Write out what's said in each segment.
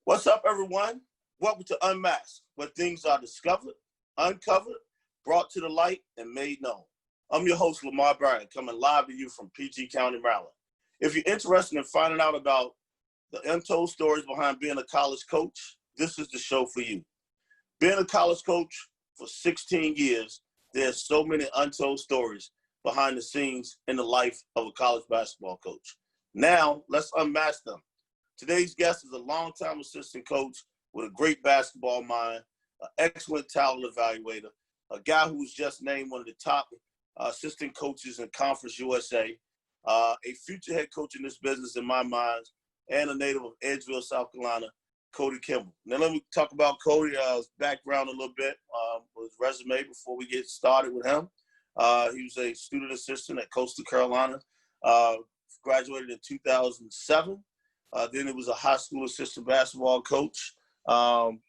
What's up, everyone? Welcome to Unmasked, where things are discovered, uncovered, brought to the light, and made known. I'm your host, Lamar Bryan, coming live to you from PG County, Maryland. If you're interested in finding out about the untold stories behind being a college coach, this is the show for you. Being a college coach for 16 years, there's so many untold stories behind the scenes in the life of a college basketball coach. Now, let's unmask them. Today's guest is a longtime assistant coach with a great basketball mind, an excellent talent evaluator, a guy who's just named one of the top assistant coaches in Conference USA, a future head coach in this business in my mind, and a native of Edgeville, South Carolina, Kotie Kimble. Now let me talk about Kotie's background a little bit, his resume before we get started with him. He was a student assistant at Coastal Carolina, graduated in 2007. Then he was a high school assistant basketball coach in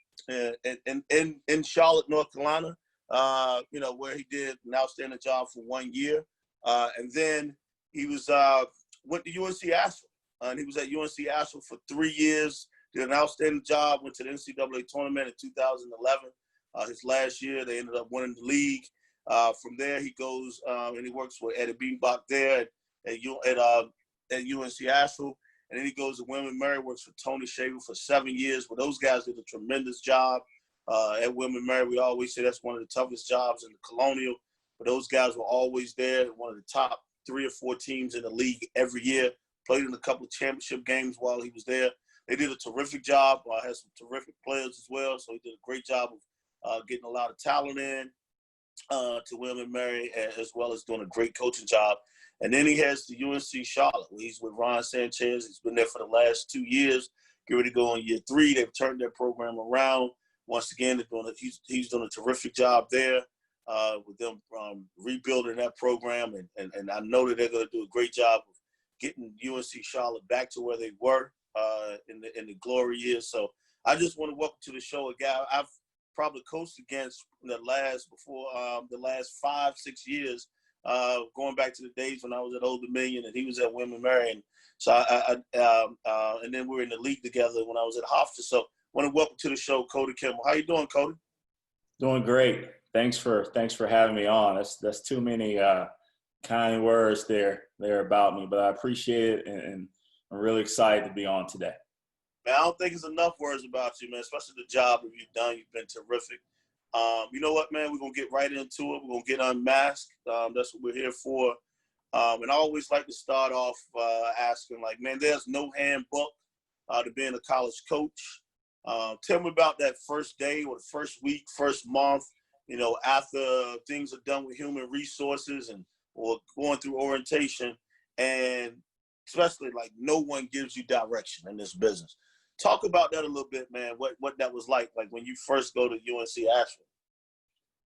Charlotte, North Carolina, where he did an outstanding job for 1 year. And then he went to UNC Asheville, and he was at UNC Asheville for 3 years, did an outstanding job, went to the NCAA tournament in 2011. His last year, they ended up winning the league. From there, he goes and he works with Eddie Beanbach there at UNC Asheville. And then he goes to William & Mary, works for Tony Shaver for 7 years. Well, those guys did a tremendous job at William & Mary. We always say that's one of the toughest jobs in the Colonial. But those guys were always there, one of the top 3 or 4 teams in the league every year. Played in a couple of championship games while he was there. They did a terrific job. Had some terrific players as well. So he did a great job of getting a lot of talent in to William & Mary, as well as doing a great coaching job. And then he heads to UNC Charlotte, where he's with Ron Sanchez. He's been there for the last 2 years. Get ready to go on year 3. They've turned their program around. Once again, he's doing a terrific job there with them rebuilding that program. And I know that they're going to do a great job of getting UNC Charlotte back to where they were in the glory years. So I just want to welcome to the show a guy I've probably coached against the last 5-6 years. Going back to the days when I was at Old Dominion and he was at William & Mary. And so and then we were in the league together when I was at Hofstra. So I want to welcome to the show, Kotie Kimble. How you doing, Kotie? Doing great. Thanks for having me on. That's too many kind words there about me, but I appreciate it and I'm really excited to be on today. Man, I don't think it's enough words about you, man, especially the job that you've done. You've been terrific. You know what, man? We're going to get right into it. We're going to get unmasked. That's what we're here for. And I always like to start off asking, like, man, there's no handbook to being a college coach. Tell me about that first day or the first week, first month, after things are done with human resources or going through orientation. And especially, like, no one gives you direction in this business. Talk about that a little bit, man, what that was like when you first go to UNC Asheville.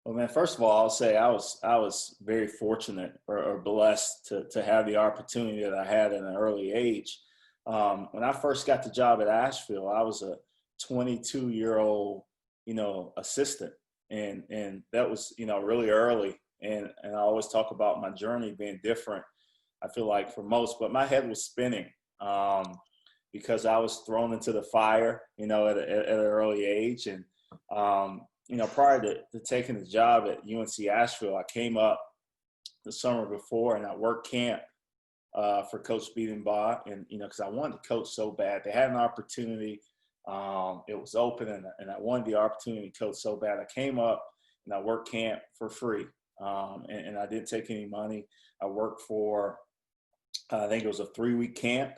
Well, man, first of all, I'll say I was very fortunate or blessed to have the opportunity that I had at an early age. When I first got the job at Asheville, I was a 22-year-old, assistant. And that was, really early. And I always talk about my journey being different, I feel like, for most. But my head was spinning. Because I was thrown into the fire, at an early age. And, prior to taking the job at UNC Asheville, I came up the summer before and I worked camp for Coach Beadenbaugh. And, because I wanted to coach so bad. They had an opportunity. It was open and I wanted the opportunity to coach so bad. I came up and I worked camp for free. And I didn't take any money. I worked for, I think it was a 3-week camp.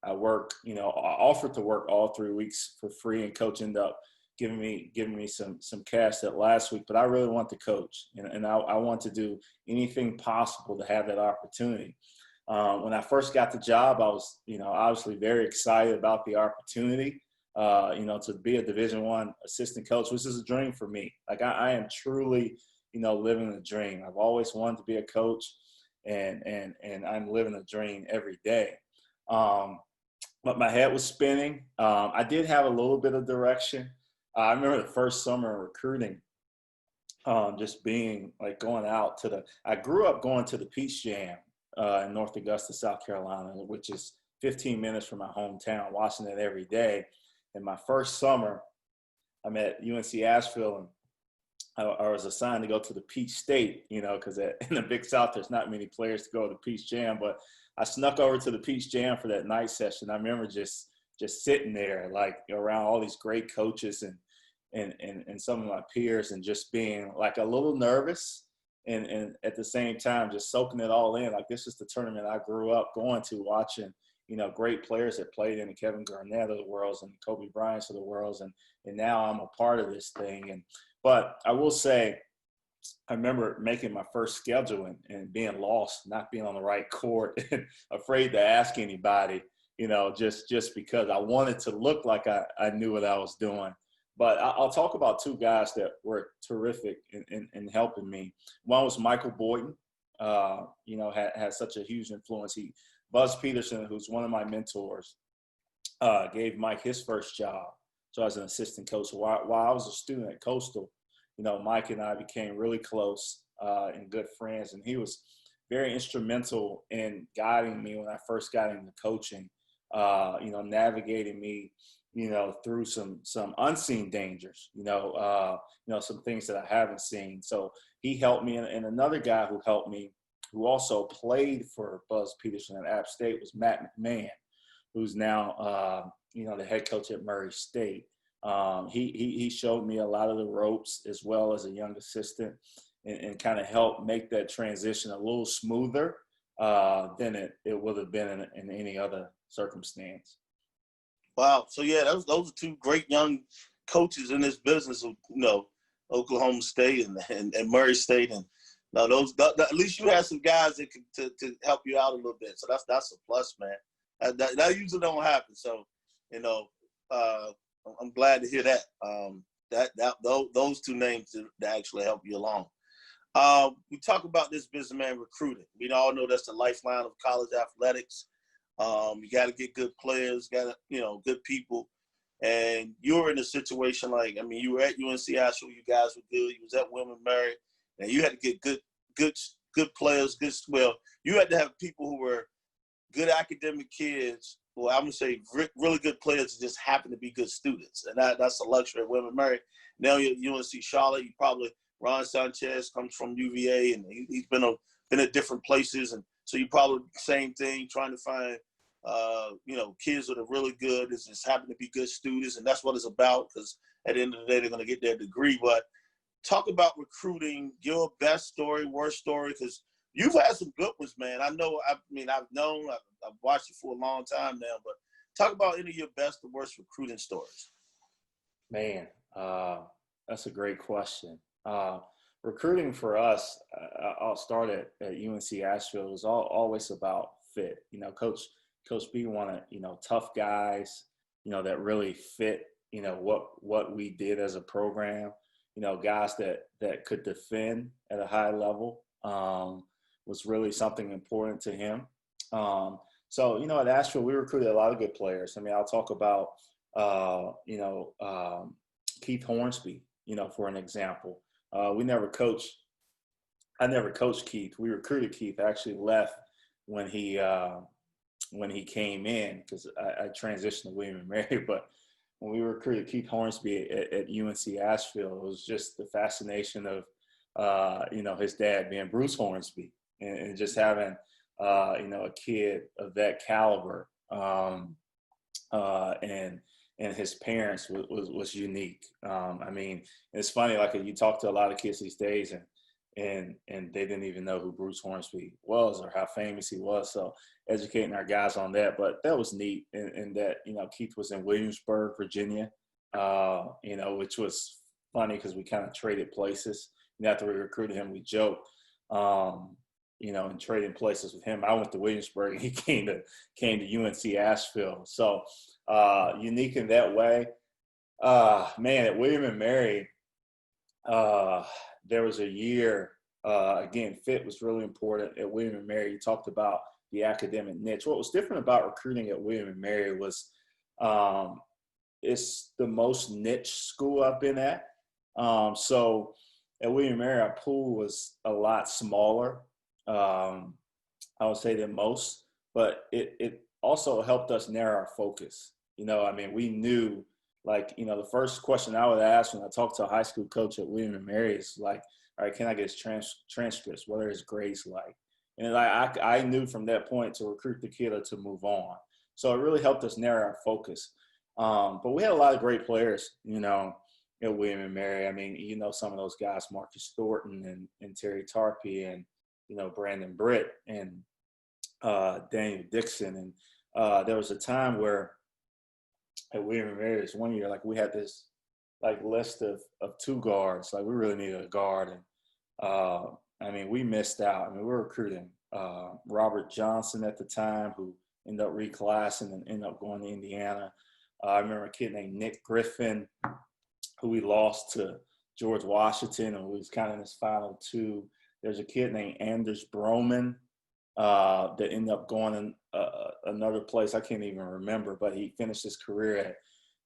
I offered to work all 3 weeks for free, and coach ended up giving me some cash that last week. But I really want to coach, and I want to do anything possible to have that opportunity. When I first got the job, I was, obviously very excited about the opportunity, to be a Division I assistant coach, which is a dream for me. Like I am truly, living a dream. I've always wanted to be a coach, and I'm living a dream every day. But my head was spinning. I did have a little bit of direction. I remember the first summer recruiting, just being like going out to I grew up going to the Peach Jam in North Augusta, South Carolina, which is 15 minutes from my hometown, watching it every day. in my first summer, I'm at UNC Asheville, and I was assigned to go to the Peach State, you know, because in the Big South, there's not many players to go to Peach Jam. But I snuck over to the Peach Jam for that night session. I remember just sitting there, like, around all these great coaches and some of my peers, and just being like a little nervous, and at the same time just soaking it all in. Like, this is the tournament I grew up going to, watching, you know, great players that played in, the Kevin Garnett of the worlds and Kobe Bryant of the worlds, and now I'm a part of this thing. But I will say, I remember making my first schedule and being lost, not being on the right court, and afraid to ask anybody, you know, just because I wanted to look like I knew what I was doing. But I'll talk about two guys that were terrific in helping me. One was Michael Boyden, you know, had such a huge influence. Buzz Peterson, who's one of my mentors, gave Mike his first job. So as an assistant coach, while I was a student at Coastal, you know, Mike and I became really close and good friends. And he was very instrumental in guiding me when I first got into coaching, you know, navigating me, you know, through some unseen dangers, you know, some things that I haven't seen. So he helped me. And another guy who helped me, who also played for Buzz Peterson at App State, was Mcmahon, who's now, you know, the head coach at Murray State. He showed me a lot of the ropes as well as a young assistant, and kind of helped make that transition a little smoother than it would have been in any other circumstance. Wow. So yeah, those are two great young coaches in this business of, you know, Oklahoma State and Murray State, and no, at least you had some guys that could to help you out a little bit. So that's a plus, man. That usually don't happen. So, you know, I'm glad to hear that. Those two names that actually help you along. We talk about this business, man, recruiting. We all know that's the lifeline of college athletics. You got to get good players, got to, you know, good people. And you're in a situation like, I mean, you were at UNC Asheville, you guys were good. You was at William & Mary, and you had to get good players, well, you had to have people who were good academic kids. Well, I'm going to say really good players that just happen to be good students. And that's a luxury at William & Mary. Now you're at UNC Charlotte. You probably, Ron Sanchez comes from UVA, and he's been at different places. And so you probably same thing, trying to find, you know, kids that are really good, is just happen to be good students. And that's what it's about, because at the end of the day, they're going to get their degree. But talk about recruiting, your best story, worst story, because you've had some good ones, man. I've watched you for a long time now, but talk about any of your best or worst recruiting stories. Man, that's a great question. Recruiting for us, I'll start at UNC Asheville. It was always about fit. You know, Coach B wanted, you know, tough guys, you know, that really fit, you know, what we did as a program. You know, guys that could defend at a high level was really something important to him. So, you know, at Asheville, we recruited a lot of good players. I mean, I'll talk about, Keith Hornsby, you know, for an example. I never coached Keith. We recruited Keith. I actually left when he came in, because I transitioned to William & Mary. But when we recruited Keith Hornsby at UNC Asheville, it was just the fascination of, you know, his dad being Bruce Hornsby, and just having, you know, a kid of that caliber, and his parents was unique. I mean, it's funny, like, you talk to a lot of kids these days, and they didn't even know who Bruce Hornsby was or how famous he was. So educating our guys on that, but that was neat. And that, you know, Keith was in Williamsburg, Virginia, you know, which was funny because we kind of traded places. And after we recruited him, we joked, you know, and trading places with him. I went to Williamsburg and he came to UNC Asheville. So unique in that way. Man, at William & Mary, there was a year, again, fit was really important at William & Mary. You talked about the academic niche. What was different about recruiting at William & Mary was it's the most niche school I've been at. So at William & Mary, our pool was a lot smaller, I would say, than most, but it also helped us narrow our focus. You know, I mean, we knew like, you know, the first question I would ask when I talk to a high school coach at William and Mary is like, all right, can I get his transcripts? What are his grades like? And like, I knew from that point to recruit the kid or to move on. So it really helped us narrow our focus. But we had a lot of great players, you know, at William and Mary. I mean, you know, some of those guys, Marcus Thornton and Terry Tarpey and, you know, Brandon Britt and Daniel Dixon. And there was a time where at William and Mary, this one year, like we had this like list of two guards. Like we really needed a guard. And I mean, we missed out. I mean, we were recruiting Robert Johnson at the time, who ended up reclassing and ended up going to Indiana. I remember a kid named Nick Griffin, who we lost to George Washington, and was kind of in his final two. There's a kid named Anders Broman that ended up going in another place. I can't even remember, but he finished his career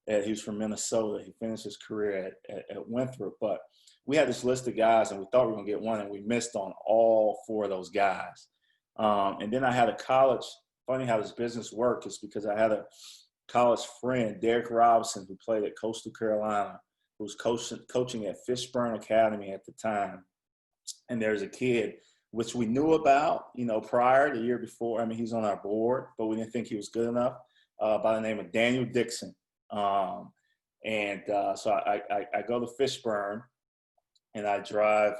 he was from Minnesota. He finished his career at Winthrop. But we had this list of guys, and we thought we were going to get one, and we missed on all four of those guys. And then I had a college, funny how this business worked is because I had a college friend, Derek Robinson, who played at Coastal Carolina, who was coaching at Fishburne Academy at the time. And there's a kid, which we knew about, you know, prior, the year before. I mean, he's on our board, but we didn't think he was good enough, by the name of Daniel Dixon. So I go to Fishburne, and I drive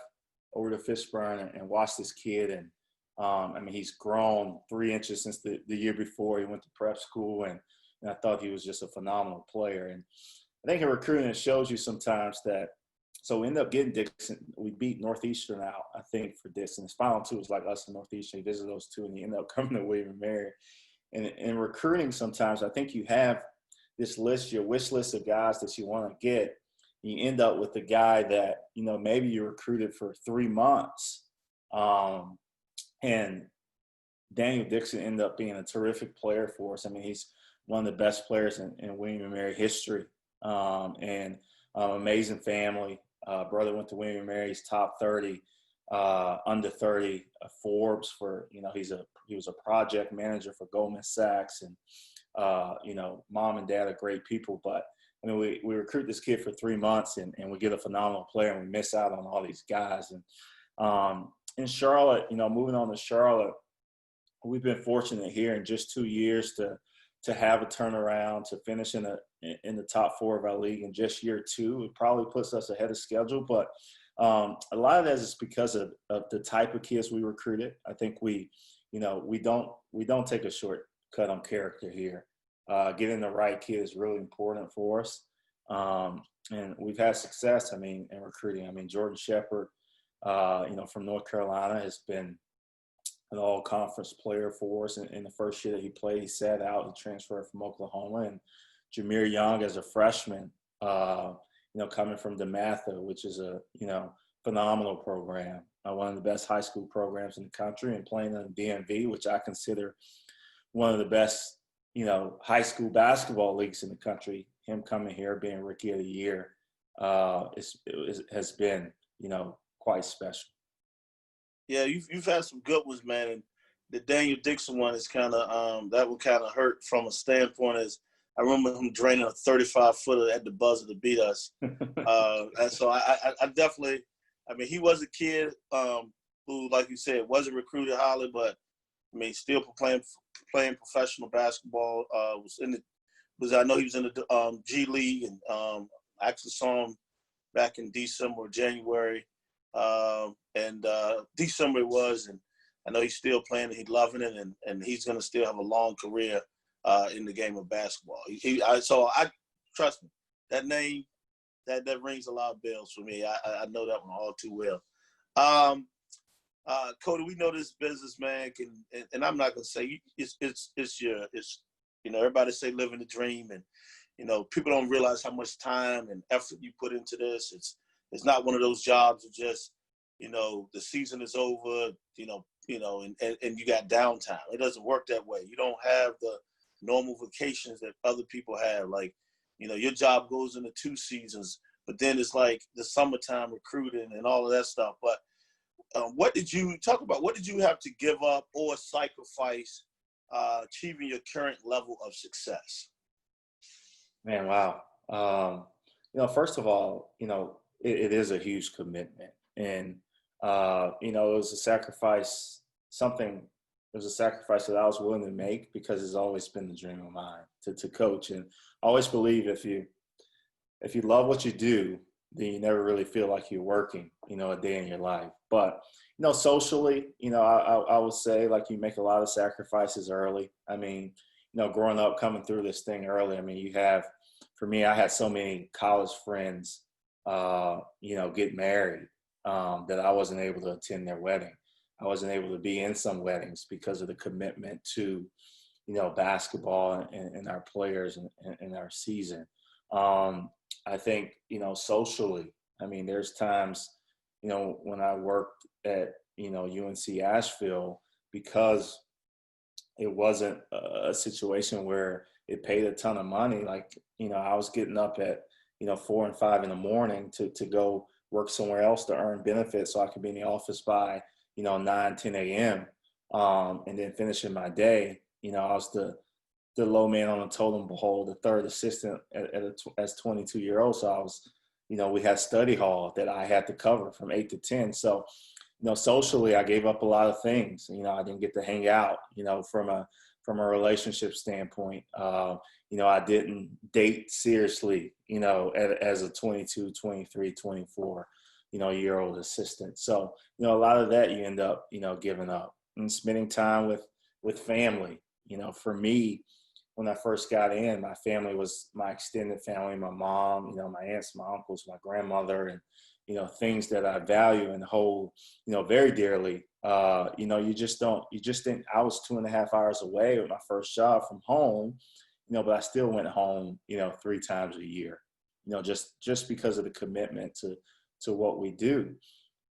over to Fishburne and watch this kid. And I mean, he's grown 3 inches since the year before. He went to prep school, and I thought he was just a phenomenal player. And I think in recruiting, it shows you sometimes that. So we ended up getting Dixon. We beat Northeastern out, I think, for Dixon. His final two was like us and Northeastern. He visited those two, and he ended up coming to William and Mary. And in recruiting, sometimes I think you have this list, your wish list of guys that you want to get. You end up with a guy that, you know, maybe you recruited for 3 months. And Daniel Dixon ended up being a terrific player for us. I mean, he's one of the best players in William and Mary history. Amazing family. Brother went to William and Mary's top 30, under 30 Forbes for, you know, he was a project manager for Goldman Sachs, and you know, mom and dad are great people. But I mean, we recruit this kid for 3 months, and we get a phenomenal player, and we miss out on all these guys. And in Charlotte, you know, moving on to Charlotte, we've been fortunate here in just 2 years to have a turnaround, to finish in the top 4 of our league in just year 2. It probably puts us ahead of schedule, but a lot of that is because of the type of kids we recruited. I think we don't take a shortcut on character here. Getting the right kid is really important for us. And we've had success, I mean, in recruiting. I mean, Jordan Shepard, you know, from North Carolina has been an all-conference player for us. In the first year that he played, he sat out and transferred from Oklahoma. And Jameer Young, as a freshman, you know, coming from DeMatha, which is a, you know, phenomenal program, one of the best high school programs in the country, and playing in the DMV, which I consider one of the best, you know, high school basketball leagues in the country. Him coming here, being Rookie of the Year, has been, you know, quite special. Yeah, you've had some good ones, man. And the Daniel Dixon one is kind of that would kind of hurt from a standpoint as I remember him draining a 35-footer at the buzzer to beat us. And so I definitely, I mean, he was a kid who, like you said, wasn't recruited highly, but I mean, still playing professional basketball. I know he was in the G League, and I actually saw him back in December or January. December it was, and I know he's still playing, and he's loving it, and he's going to still have a long career in the game of basketball. So I trust me, that name, that rings a lot of bells for me. I know that one all too well. Kotie, we know this business, man, and I'm not going to say it's you know, everybody say living the dream, and you know, people don't realize how much time and effort you put into this. It's not one of those jobs that just, you know, the season is over, you know, and you got downtime. It doesn't work that way. You don't have the normal vacations that other people have. Like, you know, your job goes into 2 seasons, but then it's like the summertime recruiting and all of that stuff. But what did you have to give up or sacrifice achieving your current level of success? Man, wow. First of all, it is a huge commitment, and it was a sacrifice. It was a sacrifice that I was willing to make because it's always been the dream of mine to coach, and I always believe if you love what you do, then you never really feel like you're working, a day in your life. But, socially, I would say like you make a lot of sacrifices early. I mean, growing up, coming through this thing early, I mean, for me, I had so many college friends, get married that I wasn't able to attend their wedding. I wasn't able to be in some weddings because of the commitment to, basketball and our players and our season. I think, socially, I mean, there's times, when I worked at, UNC Asheville, because it wasn't a situation where it paid a ton of money. Like, I was getting up at, 4 and 5 in the morning to go work somewhere else to earn benefits so I could be in the office by, 9, 10 a.m. And then finishing my day, I was the low man on the totem pole, the third assistant as 22-year-old. So I was, we had study hall that I had to cover from 8 to 10. So, socially, I gave up a lot of things. I didn't get to hang out, from a relationship standpoint. I didn't date seriously, as a 22, 23, 24, year old assistant. So, a lot of that you end up, giving up and spending time with family. For me, when I first got in, my family was my extended family, my mom, my aunts, my uncles, my grandmother, and, things that I value and hold, very dearly. You just didn't, I was 2.5 hours away with my first job from home, but I still went home, 3 times a year, just because of the commitment to what we do.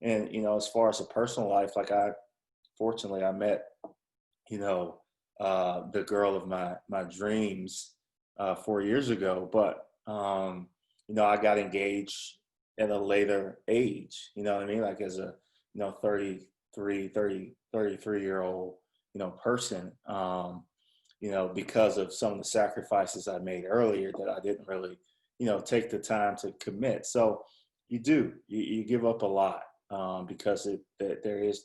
And, as far as a personal life, like fortunately I met, the girl of my dreams 4 years ago, but I got engaged at a later age, you know what I mean? Like as a 33-year-old person, because of some of the sacrifices I made earlier that I didn't really take the time to commit. So you give up a lot because there is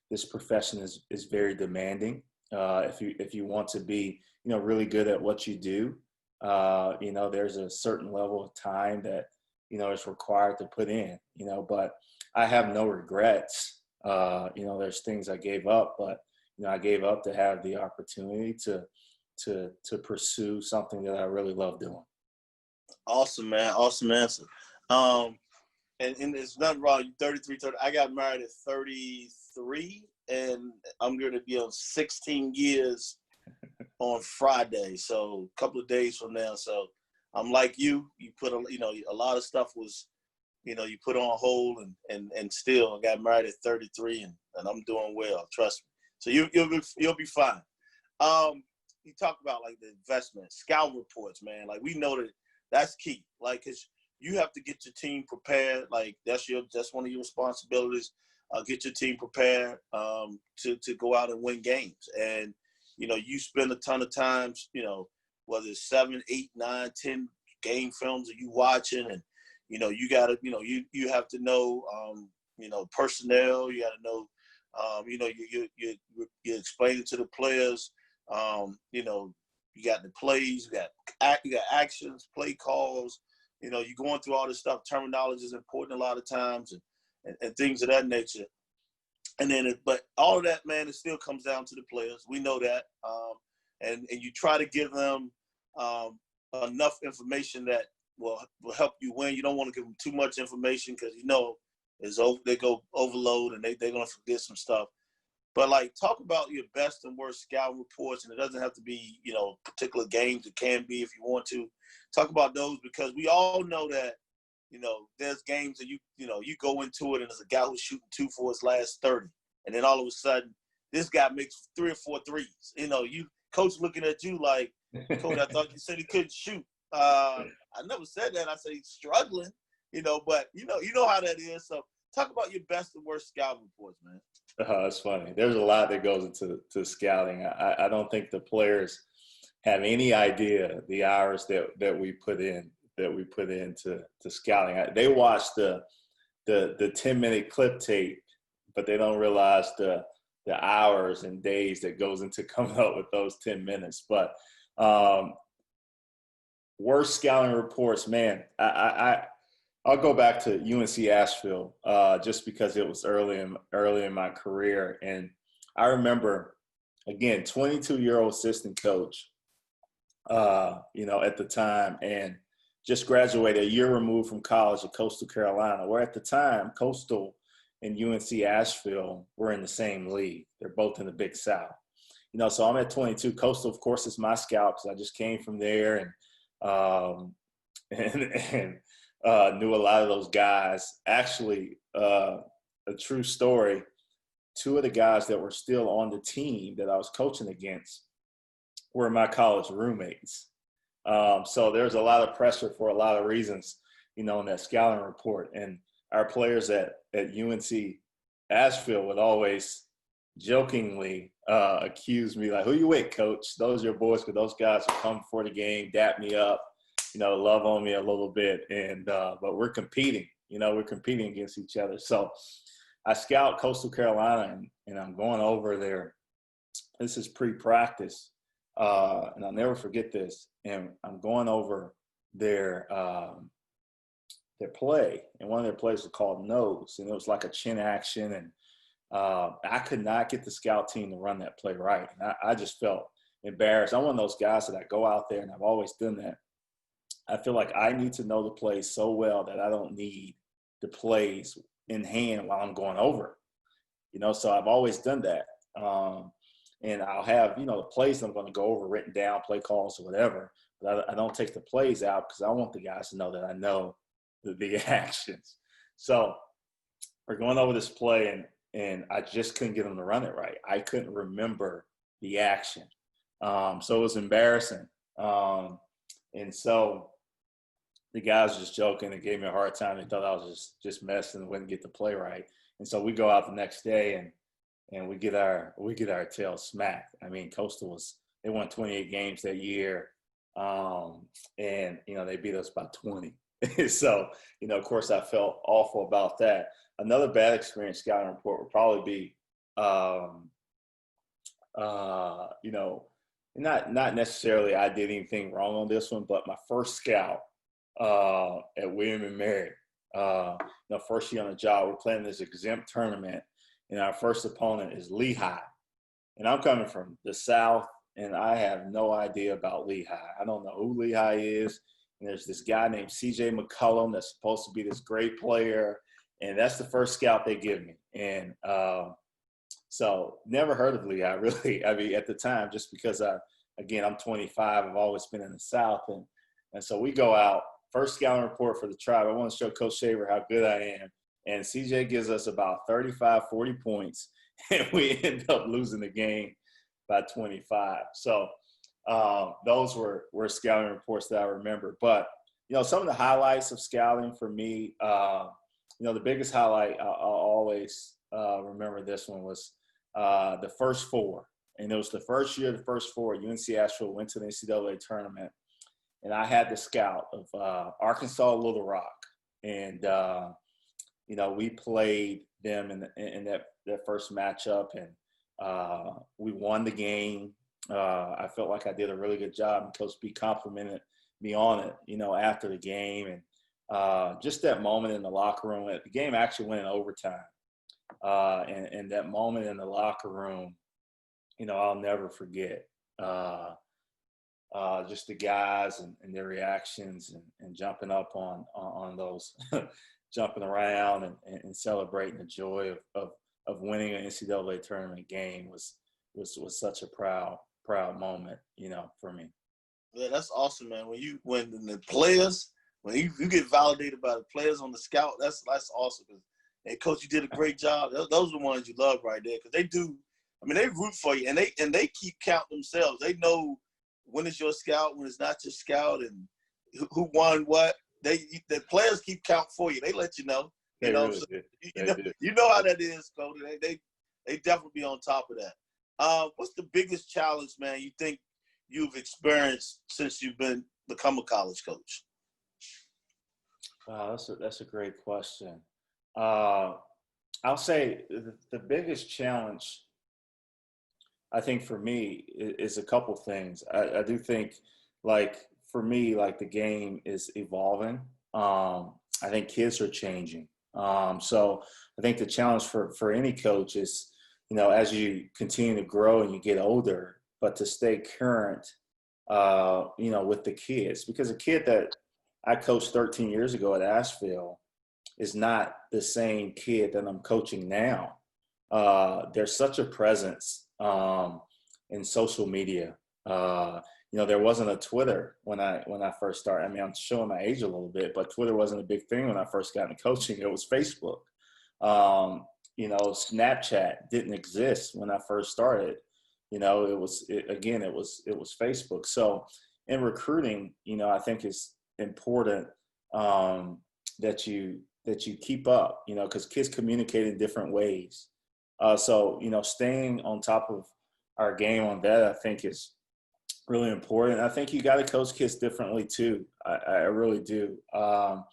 this profession is very demanding. If you want to be, really good at what you do, there's a certain level of time that, is required to put in, but I have no regrets. There's things I gave up, but, I gave up to have the opportunity to pursue something that I really love doing. Awesome, man. Awesome answer. And there's nothing wrong. You're 33, 30. I got married at 33. And I'm going to be on 16 years on Friday, so a couple of days from now. So I'm like you put a lot of stuff was, you put on hold and still I got married at 33 and I'm doing well. Trust me. So you'll be fine. You talk about like the investment, scout reports, man. Like we know that's key. Like, 'cause you have to get your team prepared. Like that's one of your responsibilities. Get your team prepared to go out and win games. And, you spend a ton of times, whether it's 7, 8, 9, 10 game films that you watching and, you got to, you have to know, personnel. You got to know, you're explaining to the players, you got the plays, you got actions, play calls, you're going through all this stuff. Terminology is important a lot of times and things of that nature. And then, but all of that, man, it still comes down to the players. We know that. And you try to give them enough information that will help you win. You don't want to give them too much information because, they go overload and they're going to forget some stuff. But, like, talk about your best and worst scout reports, and it doesn't have to be, particular games. It can be if you want to. Talk about those because we all know that, there's games that you go into it and there's a guy who's shooting 2 for his last 30. And then all of a sudden, this guy makes 3 or 4 threes. You coach looking at you like, Coach, I thought you said he couldn't shoot. I never said that. I said he's struggling, but you know how that is. So talk about your best and worst scout reports, man. It's funny. There's a lot that goes into scouting. I don't think the players have any idea the hours that we put in that we put into scouting. They watch the 10-minute clip tape, but they don't realize the hours and days that goes into coming up with those 10 minutes. But worst scouting reports, man. I'll go back to UNC Asheville just because it was early in my career, and I remember, again, 22-year-old assistant coach, at the time, and just graduated a year removed from college at Coastal Carolina, where at the time Coastal and UNC Asheville were in the same league. They're both in the Big South. So I'm at 22. Coastal, of course, is my scout because I just came from there and knew a lot of those guys. Actually, a true story, two of the guys that were still on the team that I was coaching against were my college roommates. So there's a lot of pressure for a lot of reasons, in that scouting report. And our players at UNC Asheville would always jokingly accuse me, like, "Who you with, coach? Those are your boys," because those guys would come before the game, dap me up, love on me a little bit. And but we're competing, we're competing against each other. So I scout Coastal Carolina, and I'm going over there. This is pre-practice. And I'll never forget this. And I'm going over their play, and one of their plays was called nose, and it was like a chin action, and I could not get the scout team to run that play right. And I just felt embarrassed. I'm one of those guys that I go out there, and I've always done that. I feel like I need to know the plays so well that I don't need the plays in hand while I'm going over. So I've always done that. And I'll have, the plays I'm going to go over written down, play calls or whatever. But I don't take the plays out because I want the guys to know that I know the actions. So we're going over this play, and I just couldn't get them to run it right. I couldn't remember the action. So it was embarrassing. And so the guys were just joking and gave me a hard time. They thought I was just messing and wouldn't get the play right. And so we go out the next day, and we get our tails smacked. I mean, Coastal they won 28 games that year, and they beat us by 20. So of course I felt awful about that. Another bad experience scouting report would probably be, not necessarily I did anything wrong on this one, but my first scout at William and Mary, first year on the job, we're playing this exempt tournament. And our first opponent is Lehigh. And I'm coming from the South, and I have no idea about Lehigh. I don't know who Lehigh is. And there's this guy named C.J. McCollum that's supposed to be this great player. And that's the first scout they give me. And so never heard of Lehigh, really. I mean, at the time, just because, I'm 25. I've always been in the South. And so we go out. First scouting report for the Tribe. I want to show Coach Shaver how good I am. And CJ gives us about 35, 40 points, and we end up losing the game by 25. So those were scouting reports that I remember. But, some of the highlights of scouting for me, the biggest highlight I'll always remember this one was the first four. And it was the first year, the first four, UNC Asheville went to the NCAA tournament. And I had the scout of Arkansas Little Rock. And we played them in that first matchup, and we won the game. I felt like I did a really good job, and Coach B complimented me on it, after the game. And just that moment in the locker room, the game actually went in overtime. And that moment in the locker room, I'll never forget. Just the guys and their reactions and jumping up on those jumping around and celebrating the joy of winning an NCAA tournament game was such a proud moment, for me. Yeah, that's awesome, man. When the players, when you get validated by the players on the scout, that's awesome. And Coach, you did a great job. Those are the ones you love right there, because they do. I mean, they root for you, and they keep count themselves. They know when it's your scout, when it's not your scout, and who won what. The players keep count for you. They let you know. You know how that is, Coach. They definitely be on top of that. What's the biggest challenge, man, you think you've experienced since you've become a college coach? Wow, that's a great question. Uh, I'll say the biggest challenge, I think for me is a couple things. I do think, like for me, like the game is evolving. I think kids are changing. So I think the challenge for any coach is, as you continue to grow and you get older, but to stay current, with the kids, because a kid that I coached 13 years ago at Asheville is not the same kid that I'm coaching now. There's such a presence in social media. There wasn't a Twitter when I first started. I mean, I'm showing my age a little bit, but Twitter wasn't a big thing when I first got into coaching. It was Facebook. Snapchat didn't exist when I first started. It was Facebook. So in recruiting, I think it's important that you keep up, because kids communicate in different ways. So staying on top of our game on that, I think is really important. I think you got to coach kids differently too. I really do. I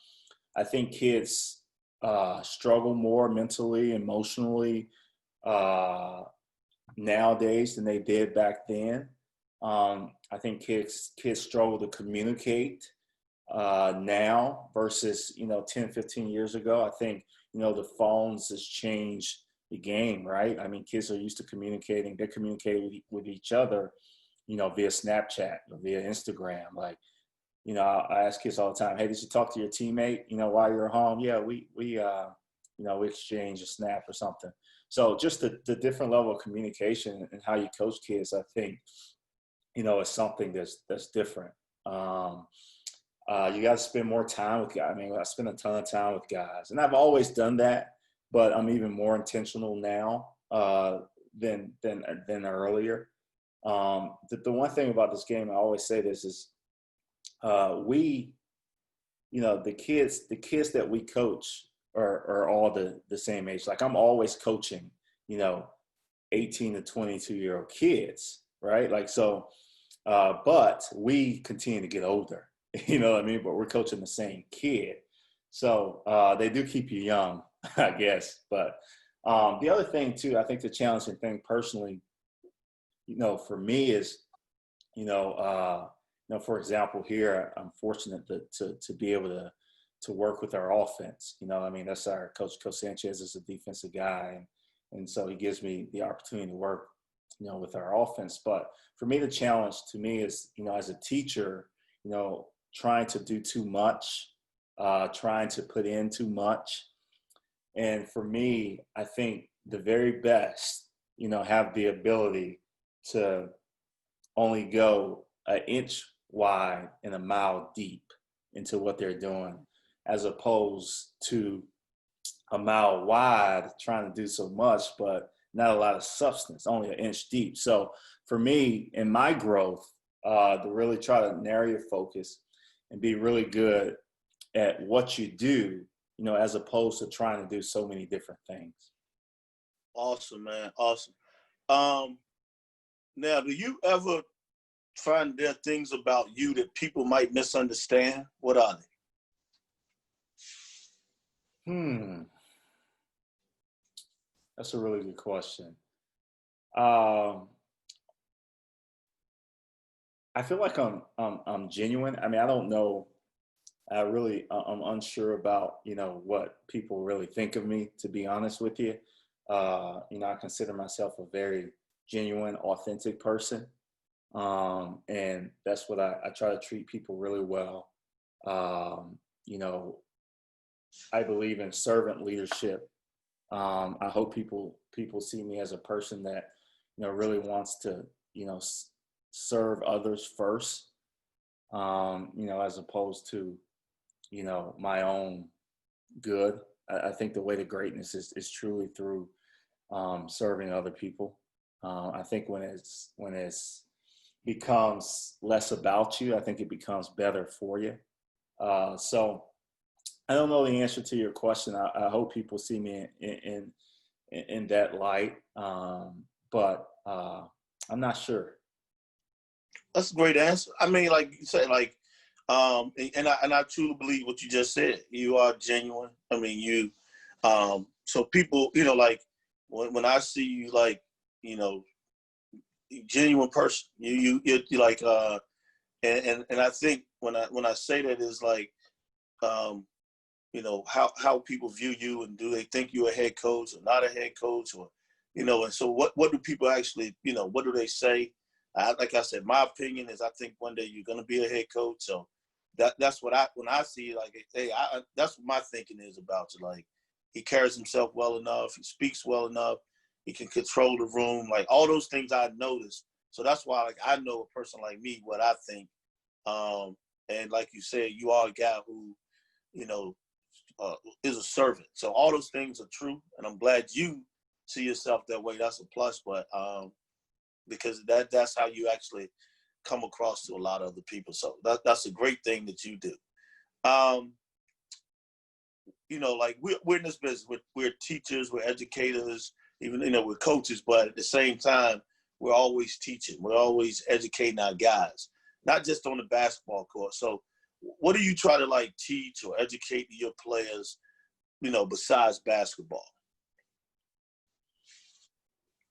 think kids struggle more mentally, emotionally nowadays than they did back then. I think kids struggle to communicate now versus 10, 15 years ago. I think the phones has changed the game, right? I mean, kids are used to communicating. They're communicating with each other, via Snapchat or via Instagram. Like, I ask kids all the time, hey, did you talk to your teammate, while you're home? Yeah, we exchange a snap or something. So just the different level of communication and how you coach kids, I think, is something that's different. You got to spend more time with guys. I mean, I spend a ton of time with guys, and I've always done that, but I'm even more intentional now than earlier. The one thing about this game, I always say this is, the kids that we coach are all the same age. Like I'm always coaching, 18 to 22-year-old kids, right? Like so, but we continue to get older. You know what I mean? But we're coaching the same kid. So they do keep you young, I guess. But the other thing too, I think the challenging thing personally, for me is, for example, here, I'm fortunate to be able to work with our offense. I mean, that's our coach Sanchez is a defensive guy. And so he gives me the opportunity to work, with our offense. But for me, the challenge to me is, as a teacher, trying to do too much, trying to put in too much. And for me, I think the very best, have the ability to only go an inch wide and a mile deep into what they're doing, as opposed to a mile wide trying to do so much, but not a lot of substance, only an inch deep. So for me, in my growth, to really try to narrow your focus and be really good at what you do, as opposed to trying to do so many different things. Awesome, man. Awesome. Now, do you ever find there are things about you that people might misunderstand? What are they? That's a really good question. I feel like I'm genuine. I mean, I don't know. I'm unsure about, what people really think of me, to be honest with you. I consider myself a very genuine, authentic person. And that's what I try to treat people really well. I believe in servant leadership. I hope people see me as a person that, really wants to, serve others first, as opposed to, my own good. I think the way to greatness is truly through serving other people. I think when it's becomes less about you, I think it becomes better for you. So I don't know the answer to your question. I hope people see me in that light, but I'm not sure. That's a great answer. I mean, like you say, like And I truly believe what you just said. You are genuine. I mean, so people, like when I see you, like, genuine person, you're like, and I think when I say that is like, how people view you, and do they think you're a head coach or not a head coach, or, and so what do people actually, what do they say? Like I said, my opinion is I think one day you're going to be a head coach. So that's what when I see, like, hey, that's what my thinking is about you. Like, he carries himself well enough. He speaks well enough. He can control the room. Like, all those things I noticed. So that's why, like, I know a person like me, what I think. And like you said, you are a guy who, you know, is a servant. So all those things are true, and I'm glad you see yourself that way. That's a plus. But because that's how you actually come across to a lot of other people. So that's a great thing that you do. Like we're in this business. We're teachers. We're educators. Even we're coaches. But at the same time, we're always teaching. We're always educating our guys, not just on the basketball court. So what do you try to, like, teach or educate your players, besides basketball?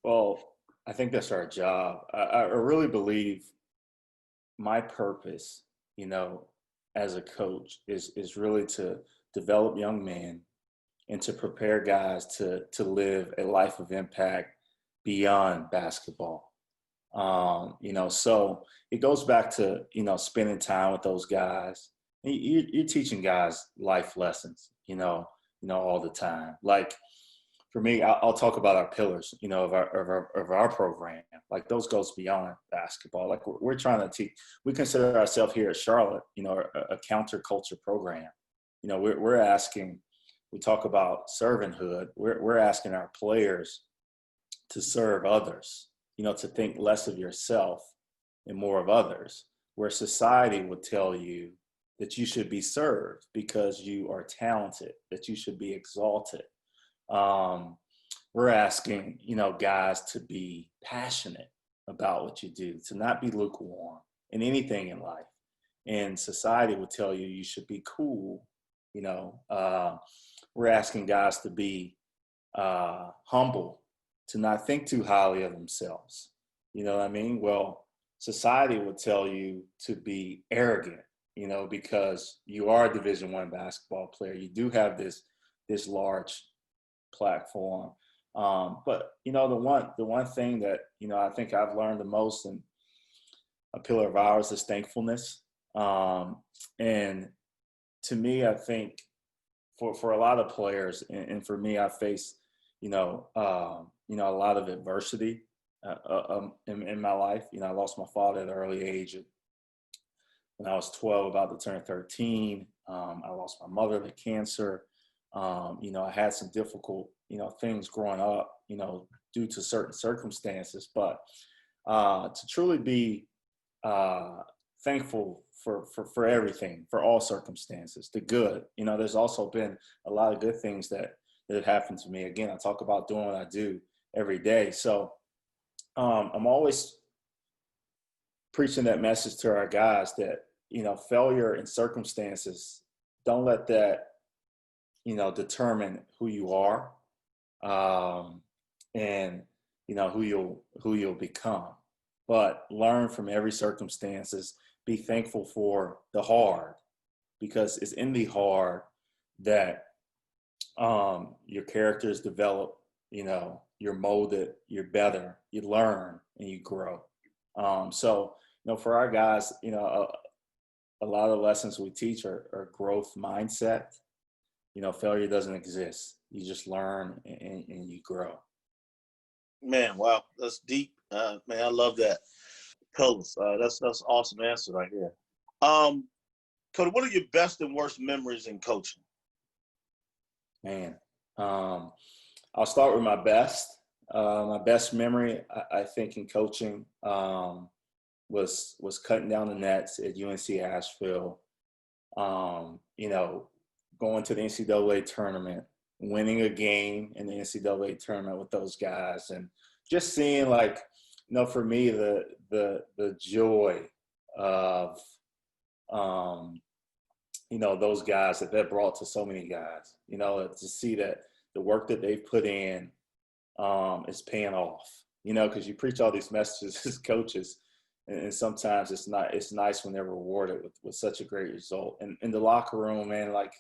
Well, I think that's our job. I really believe my purpose, as a coach is really to develop young men and to prepare guys to live a life of impact beyond basketball. So it goes back to, spending time with those guys. You're teaching guys life lessons, all the time. Like, for me, I'll talk about our pillars, of our program. Like, those goes beyond basketball. Like, we're trying to teach. We consider ourselves here at Charlotte, a counterculture program. We're asking. We talk about servanthood. We're asking our players to serve others. To think less of yourself and more of others. Where society would tell you that you should be served because you are talented, that you should be exalted. We're asking, guys to be passionate about what you do, to not be lukewarm in anything in life. And society will tell you you should be cool. We're asking guys to be humble, to not think too highly of themselves. You know what I mean? Well, society will tell you to be arrogant, because you are a Division I basketball player. You do have this large platform. But the one thing that I think I've learned the most, and a pillar of ours, is thankfulness. And to me, I think for a lot of players, and for me, I face a lot of adversity in my life. I lost my father at an early age. When I was 12, about to turn 13, I lost my mother to cancer. I had some difficult, things growing up, due to certain circumstances. But to truly be thankful for everything, for all circumstances, the good. There's also been a lot of good things that have happened to me. Again, I talk about doing what I do every day. So I'm always preaching that message to our guys that, failure and circumstances, don't let that, determine who you are, and, who you'll become. But learn from every circumstances, be thankful for the hard, because it's in the hard that your character is developed, you're molded, you're better, you learn, and you grow. So, for our guys, a lot of the lessons we teach are growth mindset. Failure doesn't exist. You just learn and you grow. Man, wow, that's deep. Man, I love that. Pillars. That's awesome answer right here. Cody, what are your best and worst memories in coaching? Man, I'll start with my best. My best memory, I think, in coaching was cutting down the nets at UNC Asheville. Going to the NCAA tournament, winning a game in the NCAA tournament with those guys, and just seeing, like, for me, the joy of those guys that brought to so many guys, to see that the work that they've put in is paying off, because you preach all these messages as coaches, and sometimes it's nice when they're rewarded with such a great result. And in the locker room, man, like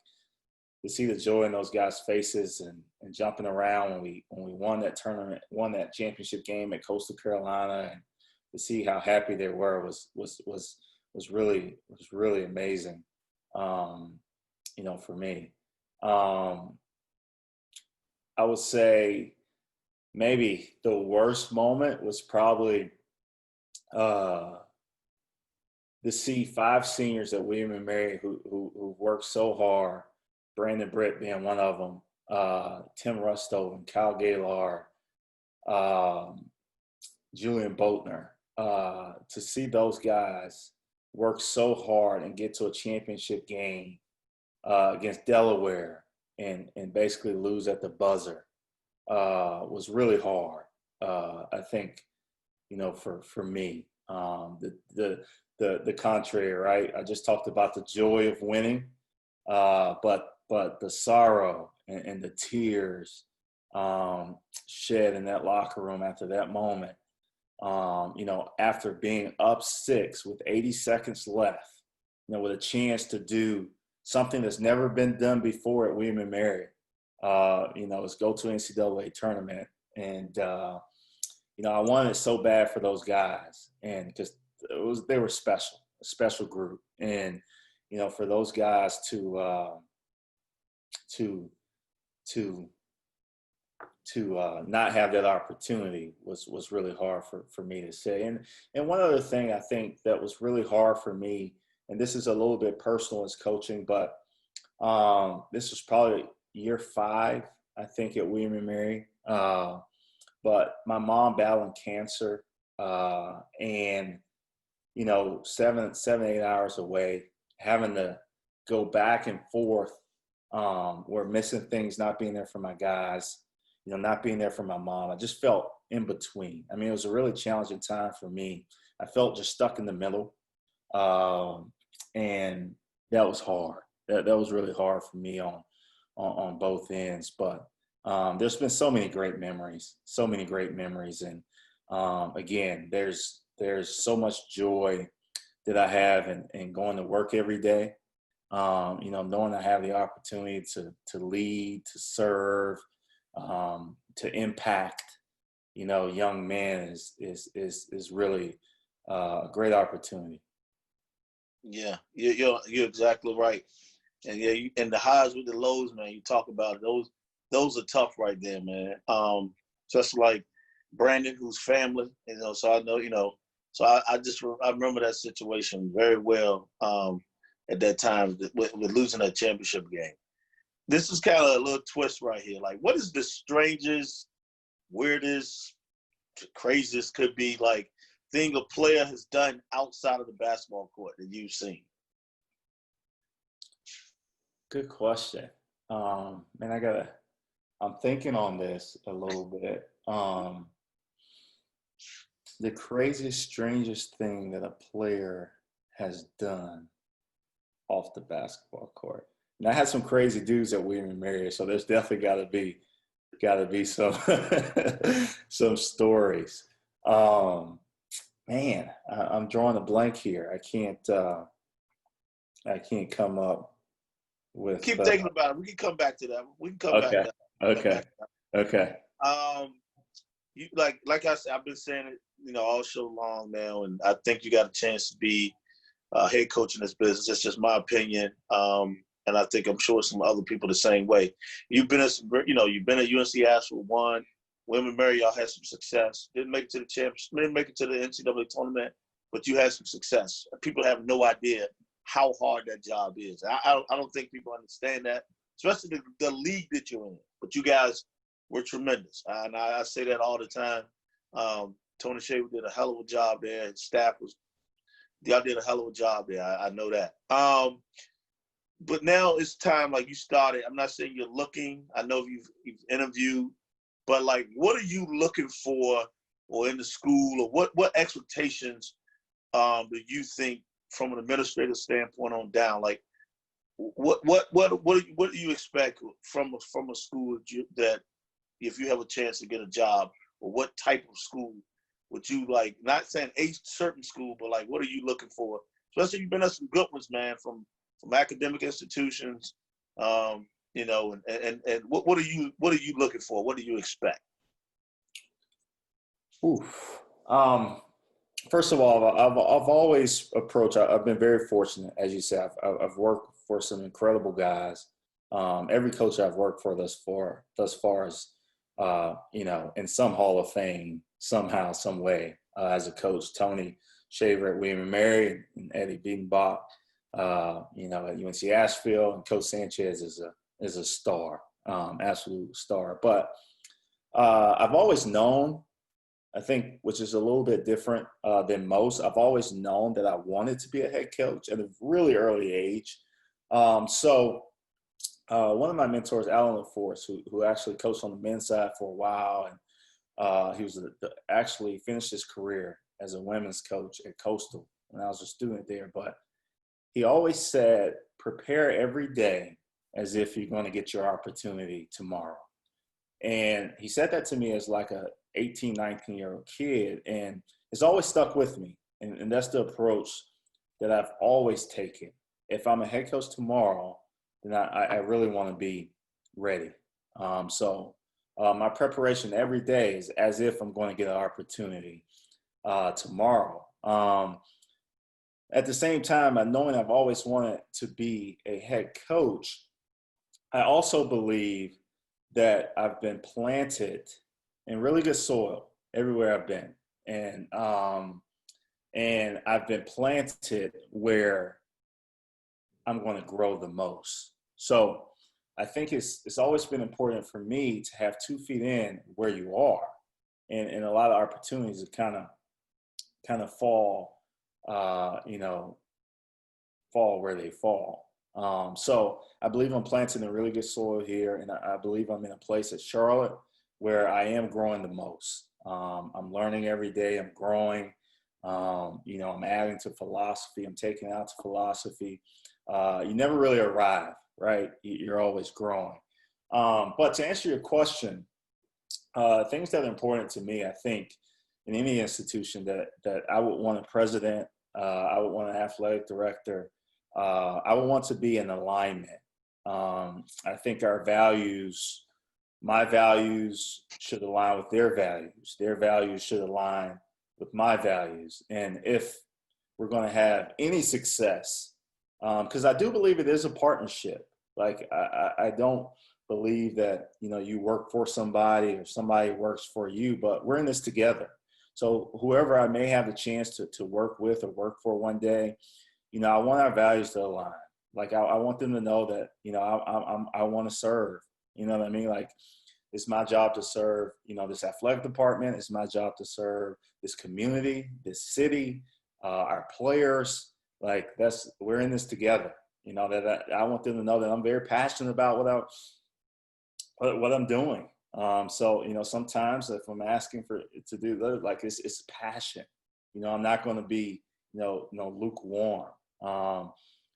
to see the joy in those guys' faces and jumping around when we won that tournament, won that championship game at Coastal Carolina, and to see how happy they were was really amazing. For me, I would say maybe the worst moment was probably to see 5 seniors at William and Mary who worked so hard. Brandon Britt being one of them, Tim Rustover, Kyle Gaylor, Julian Boatner. To see those guys work so hard and get to a championship game against Delaware and basically lose at the buzzer was really hard. I think, for me, the contrary, right? I just talked about the joy of winning, but the sorrow and the tears shed in that locker room after that moment. After being up 6 with 80 seconds left, with a chance to do something that's never been done before at William and Mary, is go to an NCAA tournament. And, I wanted it so bad for those guys, and because they were special, a special group. And, for those guys to not have that opportunity was really hard for me to say. And one other thing I think that was really hard for me, and this is a little bit personal as coaching, but this was probably year 5, I think, at William and Mary. But my mom battling cancer, and 7-8 hours away, having to go back and forth. We're missing things, not being there for my guys, not being there for my mom. I just felt in between. I mean, it was a really challenging time for me. I felt just stuck in the middle. And that was hard. That was really hard for me on both ends. But there's been so many great memories. And again, there's so much joy that I have in going to work every day. Knowing I have the opportunity to lead, to serve, to impact, young men is really a great opportunity. Yeah, you're exactly right. And yeah, and the highs with the lows, man. You talk about it, those are tough right there, man. Just like Brandon, who's family, so I know, so I remember that situation very well. At that time with losing that championship game. This is kind of a little twist right here. Like, what is the strangest, weirdest, craziest could be like thing a player has done outside of the basketball court that you've seen? Good question. Man, I'm thinking on this a little bit. The craziest, strangest thing that a player has done off the basketball court. And I had some crazy dudes at William and Mary, so there's definitely got to be some some stories. Man, I'm drawing a blank here. I can't come up with. Keep thinking about it. We can come back to that. We can come back to that. Okay. You like I said, I've been saying it, all show long now, and I think you got a chance to be head coach in this business. That's just my opinion, and I think I'm sure some other people the same way. You've been at UNC Asheville, won. William and Mary, y'all had some success. Didn't make it to the championship. Didn't make it to the NCAA tournament, but you had some success. People have no idea how hard that job is. I don't think people understand that, especially the league that you're in. But you guys were tremendous, and I say that all the time. Tony Shaver did a hell of a job there. His staff y'all did a hell of a job there. I know that. But now it's time, like you started. I'm not saying you're looking. I know you've interviewed, but like, what are you looking for, or in the school, or what expectations do you think from an administrative standpoint on down, like what do you expect from a school that if you have a chance to get a job, or what type of school would you like? Not saying a certain school, but like, what are you looking for? Especially you've been at some good ones, man, from academic institutions, you know, and what are you looking for? What do you expect? Oof. First of all, I've always approached. I've been very fortunate, as you said. I've worked for some incredible guys. Every coach I've worked for thus far is, you know, in some Hall of Fame somehow, some way, as a coach. Tony Shaver at William & Mary, and Eddie Biedenbach, you know, at UNC Asheville, and Coach Sanchez is a star, absolute star. But I've always known, I think, which is a little bit different than most, I've always known that I wanted to be a head coach at a really early age. So one of my mentors, Alan LaForce, who actually coached on the men's side for a while, and he was actually finished his career as a women's coach at Coastal when I was a student there. But he always said, prepare every day as if you're going to get your opportunity tomorrow. And he said that to me as like a 18, 19-year-old kid, and it's always stuck with me. And that's the approach that I've always taken. If I'm a head coach tomorrow, then I really want to be ready. So my preparation every day is as if I'm going to get an opportunity tomorrow. At the same time, knowing I've always wanted to be a head coach, I also believe that I've been planted in really good soil everywhere I've been. And I've been planted where I'm going to grow the most. So I think it's always been important for me to have 2 feet in where you are. And a lot of opportunities kind of fall, you know, fall where they fall. So I believe I'm planted in really good soil here, and I believe I'm in a place at Charlotte where I am growing the most. I'm learning every day. I'm growing. You know, I'm adding to philosophy. I'm taking out to philosophy. You never really arrive, right? You're always growing. But to answer your question, things that are important to me, I think, in any institution that I would want a president, I would want an athletic director, I would want to be in alignment. I think our values, my values should align with their values. Their values should align with my values. And if we're going to have any success, because I do believe it is a partnership. Like I don't believe that, you know, you work for somebody or somebody works for you, but we're in this together. So whoever I may have the chance to work with or work for one day, you know, I want our values to align. Like I want them to know that, you know, I want to serve. You know what I mean? Like it's my job to serve, you know, this athletic department. It's my job to serve this community, this city, our players. Like we're in this together. You know, that I want them to know that I'm very passionate about what I'm doing. So, you know, sometimes if I'm asking to do like it's passion. You know, I'm not going to be, you know, lukewarm.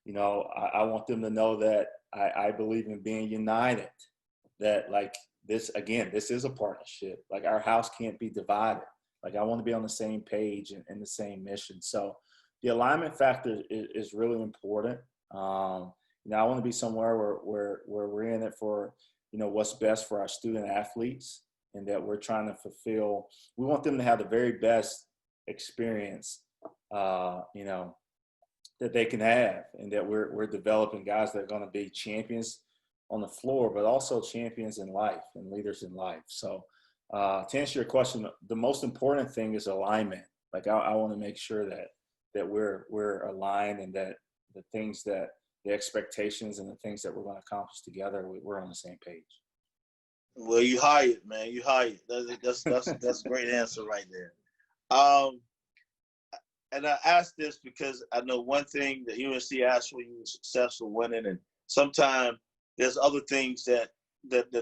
You know, I want them to know that I believe in being united, that like this is a partnership. Like our house can't be divided. Like I want to be on the same page and the same mission. So the alignment factor is really important. You know, I want to be somewhere where we're in it for, you know, what's best for our student athletes, and that we're trying to fulfill. We want them to have the very best experience, you know, that they can have, and that we're developing guys that are going to be champions on the floor, but also champions in life and leaders in life. So to answer your question, the most important thing is alignment. Like I want to make sure that we're aligned, and that the expectations and the things that we're going to accomplish together, we're on the same page. Well, you hired, man. You hired. That's a great answer right there. And I ask this because I know one thing that UNC asked for, you were successful winning, and sometimes there's other things that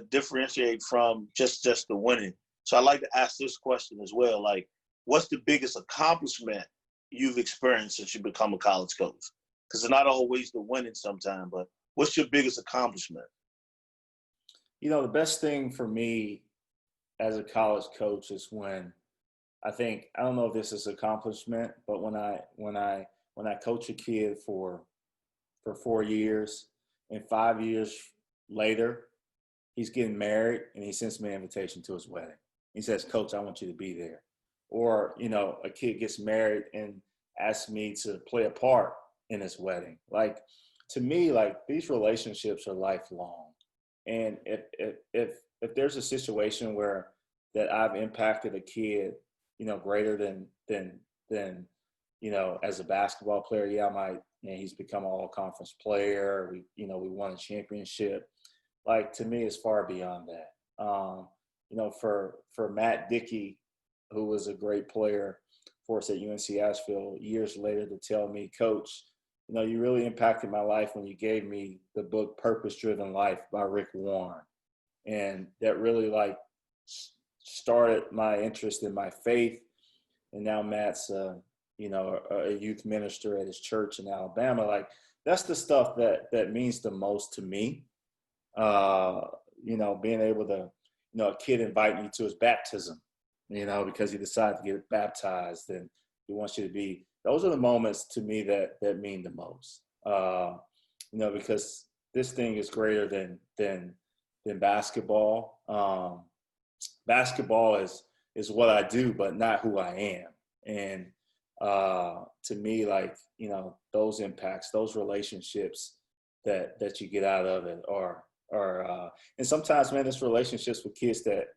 differentiate from just the winning. So I'd like to ask this question as well. Like, what's the biggest accomplishment you've experienced since you become a college coach? Because it's not always the winning sometimes, but what's your biggest accomplishment? The best thing for me as a college coach is when I don't know if this is accomplishment, but when I coach a kid for 4 years and 5 years later, he's getting married and he sends me an invitation to his wedding. He says, "Coach, I want you to be there." Or, a kid gets married and asks me to play a part in his wedding. Like, to me, like, these relationships are lifelong. And if there's a situation where that I've impacted a kid, greater than as a basketball player, yeah, he's become an all-conference player. We won a championship. Like, to me, it's far beyond that. For Matt Dickey, who was a great player for us at UNC Asheville, years later to tell me, "Coach, you really impacted my life when you gave me the book Purpose Driven Life by Rick Warren." And that really started my interest in my faith. And now Matt's, a youth minister at his church in Alabama. Like, that's the stuff that means the most to me. Being able to, a kid invite me to his baptism, because he decided to get baptized and he wants you to be. Those are the moments to me that mean the most. Because this thing is greater than basketball. Basketball is what I do, but not who I am. And to me, those impacts, those relationships that you get out of it are and sometimes, man, it's relationships with kids that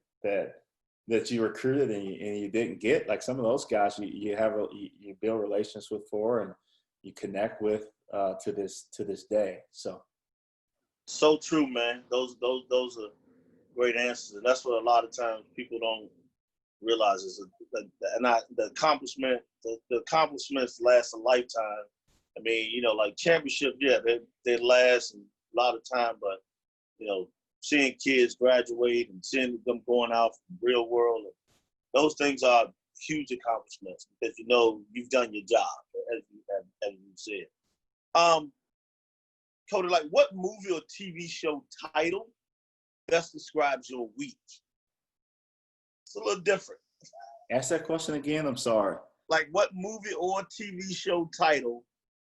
you recruited and you didn't get. Like, some of those guys you build relations with and you connect with to this day. So true, man. Those are great answers, and that's what a lot of times people don't realize is the accomplishment. The accomplishments last a lifetime. I mean, like championship, yeah, they last a lot of time, but seeing kids graduate and seeing them going out from the real world, those things are huge accomplishments because you've done your job, as you said. Kotie, like, what movie or TV show title best describes your week? It's a little different. Ask that question again. I'm sorry. Like, what movie or TV show title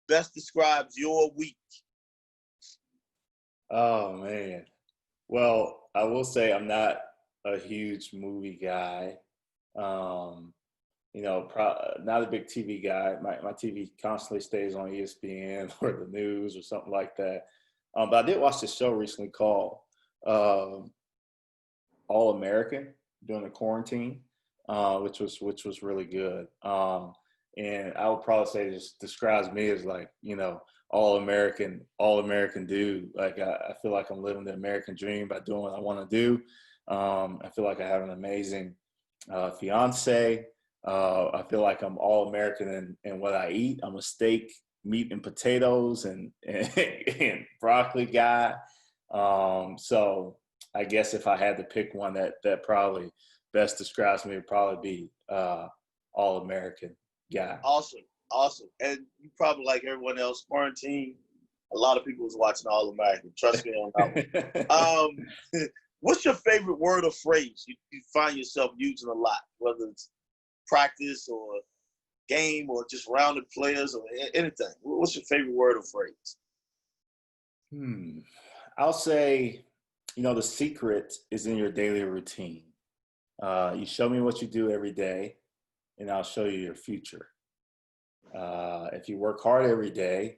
best describes your week? Oh, man. Well, I will say I'm not a huge movie guy. Not a big TV guy. My TV constantly stays on ESPN or the news or something like that. But I did watch this show recently called All American during the quarantine, which was really good. And I would probably say this describes me as all American dude. Like, I feel like I'm living the American dream by doing what I want to do. I feel like I have an amazing fiance. I feel like I'm all American in what I eat. I'm a steak, meat, and potatoes and broccoli guy. So I guess if I had to pick one that probably best describes me, it'd probably be all American guy. Awesome. And you probably, like everyone else, quarantine, a lot of people was watching All American. Trust me on that one. What's your favorite word or phrase you find yourself using a lot, whether it's practice or game or just rounded players or anything? What's your favorite word or phrase? I'll say, the secret is in your daily routine. You show me what you do every day, and I'll show you your future. If you work hard every day,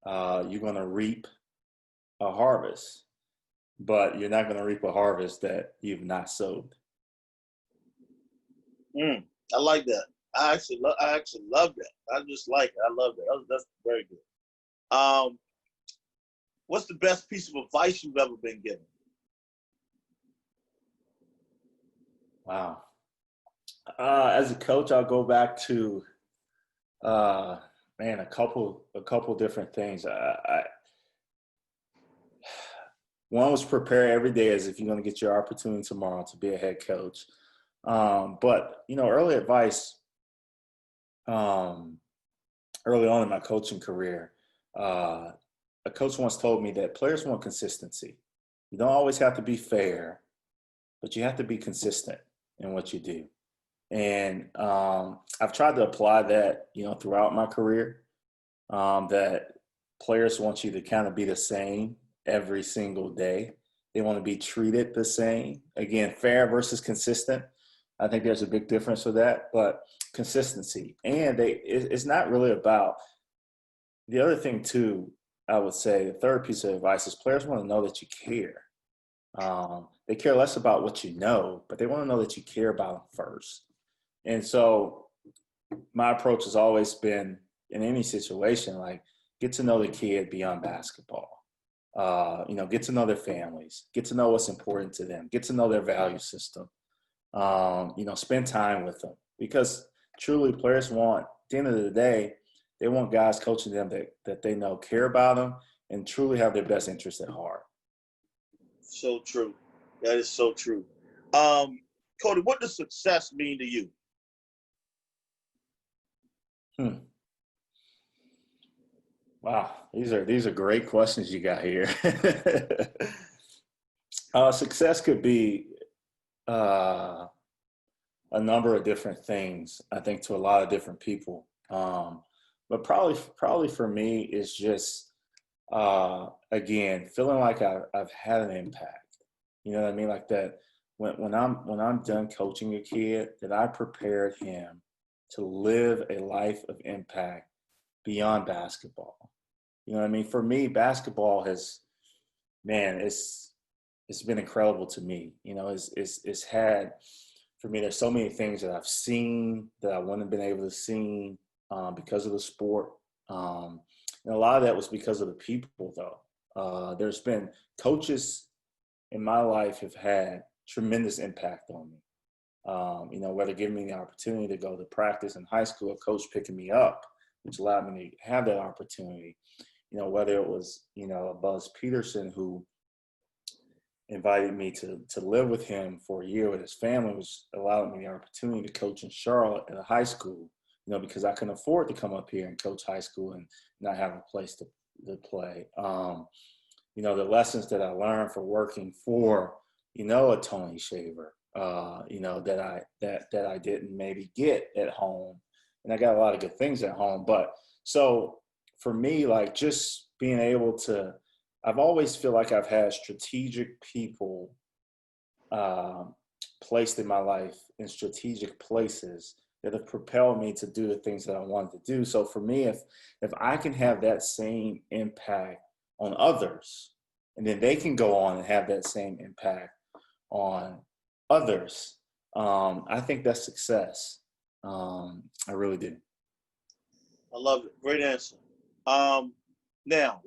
you're going to reap a harvest, but you're not going to reap a harvest that you've not sowed. I like that. I actually love that. I just like it. I love that. That's very good. What's the best piece of advice you've ever been given? Wow. As a coach, I'll go back to, a couple different things. One was prepare every day as if you're going to get your opportunity tomorrow to be a head coach. But early advice, early on in my coaching career, a coach once told me that players want consistency. You don't always have to be fair, but you have to be consistent in what you do. And I've tried to apply that, throughout my career, that players want you to kind of be the same every single day. They want to be treated the same. Again, fair versus consistent. I think there's a big difference with that, but consistency. And it's not really about the other thing too. I would say the third piece of advice is players want to know that you care. They care less about what you know, but they want to know that you care about them first. And so my approach has always been in any situation, like get to know the kid beyond basketball. Get to know their families, get to know what's important to them, get to know their value system. Spend time with them, because truly players want, at the end of the day, they want guys coaching them that they know care about them and truly have their best interest at heart. So true. That is so true. Kotie, what does success mean to you? Wow, these are great questions you got here. Success could be a number of different things, I think, to a lot of different people. But probably for me is just again feeling like I've had an impact. You know what I mean? Like that when I'm done coaching a kid, that I prepared him to live a life of impact beyond basketball. You know what I mean? For me, basketball it's been incredible to me. It's had, for me, there's so many things that I've seen that I wouldn't have been able to see because of the sport. And a lot of that was because of the people, though. There's been coaches in my life have had tremendous impact on me. Whether giving me the opportunity to go to practice in high school, a coach picking me up, which allowed me to have that opportunity. Whether it was, Buzz Peterson, who invited me to live with him for a year with his family, which allowed me the opportunity to coach in Charlotte at a high school, because I couldn't afford to come up here and coach high school and not have a place to play. The lessons that I learned for working for, a Tony Shaver, that I didn't maybe get at home. And I got a lot of good things at home. But so for me, like just being able to, I've always feel like I've had strategic people placed in my life in strategic places that have propelled me to do the things that I wanted to do. So for me, if I can have that same impact on others, and then they can go on and have that same impact on others, I think that's success. I really do. I love it. Great answer. Now,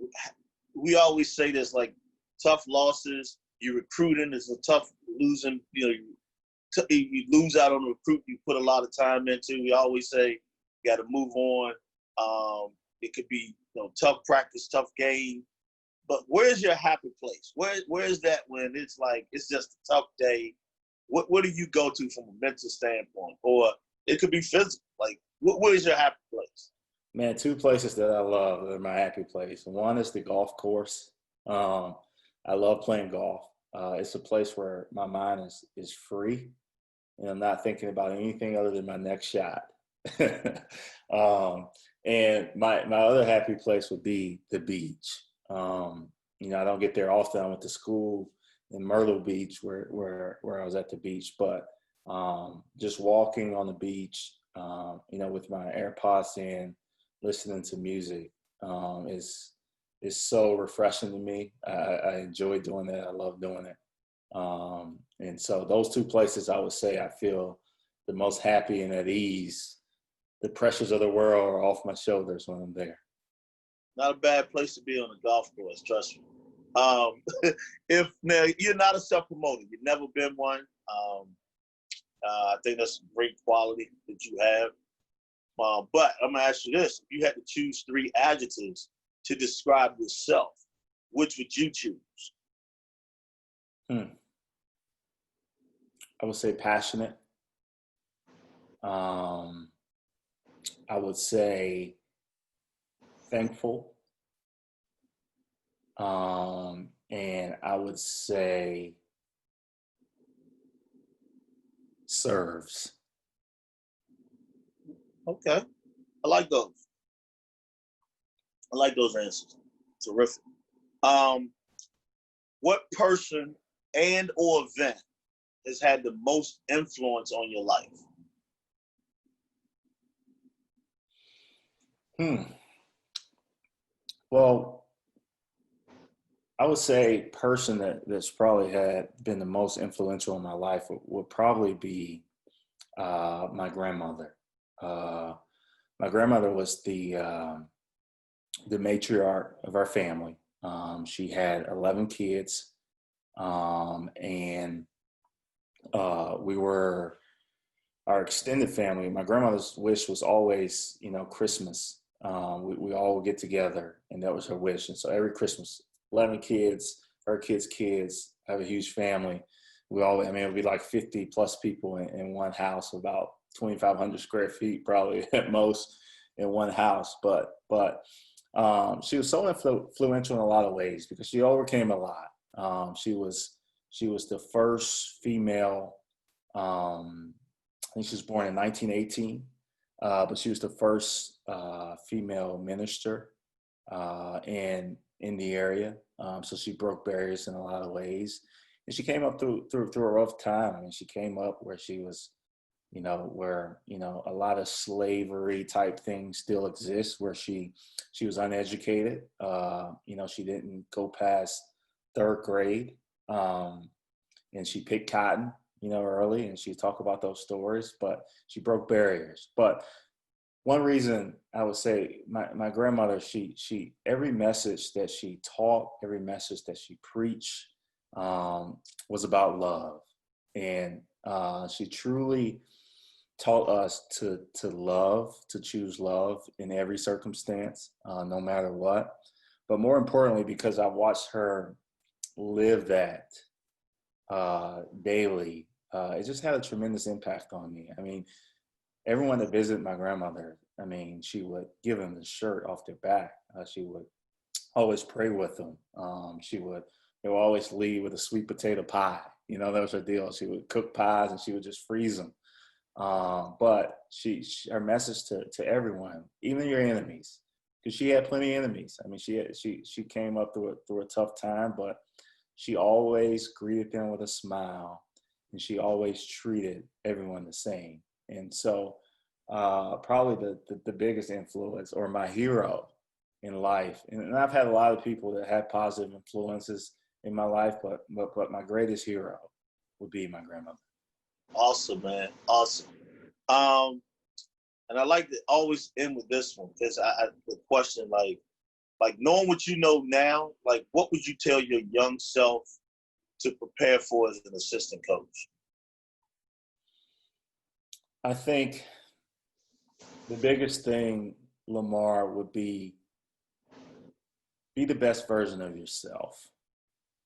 we always say this, like tough losses, you recruiting is a tough losing, you lose out on the recruit you put a lot of time into. We always say you got to move on. It could be tough practice, tough game. But where's your happy place? Where's that when it's like it's just a tough day? What do you go to from a mental standpoint? Or it could be physical. Like, where's your happy place? Man, two places that I love that are my happy place. One is the golf course. I love playing golf. It's a place where my mind is free, and I'm not thinking about anything other than my next shot. And my other happy place would be the beach. I don't get there often. I went to school in Myrtle Beach where I was at the beach, but just walking on the beach, with my AirPods in, listening to music is so refreshing to me. I enjoy doing that. I love doing it. And so those two places, I would say I feel the most happy and at ease. The pressures of the world are off my shoulders when I'm there. Not a bad place to be on a golf course, trust me. If now you're not a self-promoter, you've never been one. I think that's a great quality that you have. But I'm gonna ask you this: if you had to choose 3 adjectives to describe yourself, which would you choose? I would say passionate. I would say thankful. And I would say serves. Okay. I like those. I like those answers. Terrific. What person and or event has had the most influence on your life? Well, I would say person that's probably had been the most influential in my life would probably be my grandmother. My grandmother was the matriarch of our family. She had 11 kids, and we were our extended family. My grandmother's wish was always, Christmas. We all would get together, and that was her wish. And so every Christmas, 11 kids, her kids, have a huge family. It would be like 50 plus people in one house, about 2,500 square feet, probably at most, in one house. But she was so influential in a lot of ways because she overcame a lot. She was the first female. I think she was born in 1918, but she was the first female minister in the area. So she broke barriers in a lot of ways, and she came up through a rough time. I mean, she came up where she was, where a lot of slavery type things still exist, where she was uneducated. She didn't go past third grade, and she picked cotton, early, and she talked about those stories, but she broke barriers. But one reason I would say my grandmother, she every message that she taught, every message that she preached was about love. And she truly taught us to love, to choose love in every circumstance, no matter what. But more importantly, because I watched her live that daily, it just had a tremendous impact on me. I mean, everyone that visited my grandmother, I mean, she would give them the shirt off their back. She would always pray with them. They would always leave with a sweet potato pie. That was her deal. She would cook pies and she would just freeze them. But her message to everyone, even your enemies, because she had plenty of enemies. I mean, she came up through a tough time, but she always greeted them with a smile, and she always treated everyone the same. And so probably the biggest influence, or my hero in life, and I've had a lot of people that had positive influences in my life, but my greatest hero would be my grandmother. Awesome, man. Awesome. And I like to always end with this one, because the question, like knowing what you know now, like what would you tell your young self to prepare for as an assistant coach? I think the biggest thing, Lamar, would be the best version of yourself.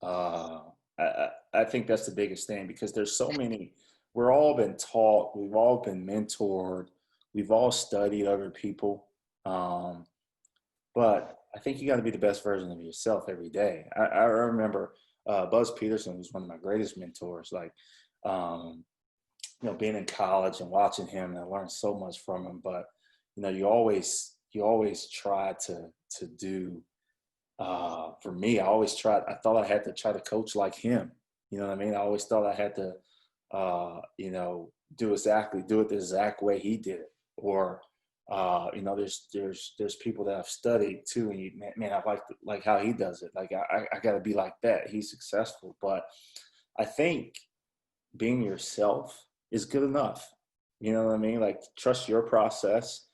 I think that's the biggest thing, because there's so many. We're all been taught, we've all been mentored, we've all studied other people, but I think you got to be the best version of yourself every day. I remember Buzz Peterson was one of my greatest mentors. Like, being in college and watching him, and I learned so much from him. But you always try to do. For me, I thought I had to try to coach like him. You know what I mean? I always thought I had to, do it the exact way he did it. Or, there's people that I've studied too, and man, I like how he does it. Like I got to be like that. He's successful, but I think being yourself is good enough. You know what I mean? Like, trust your process.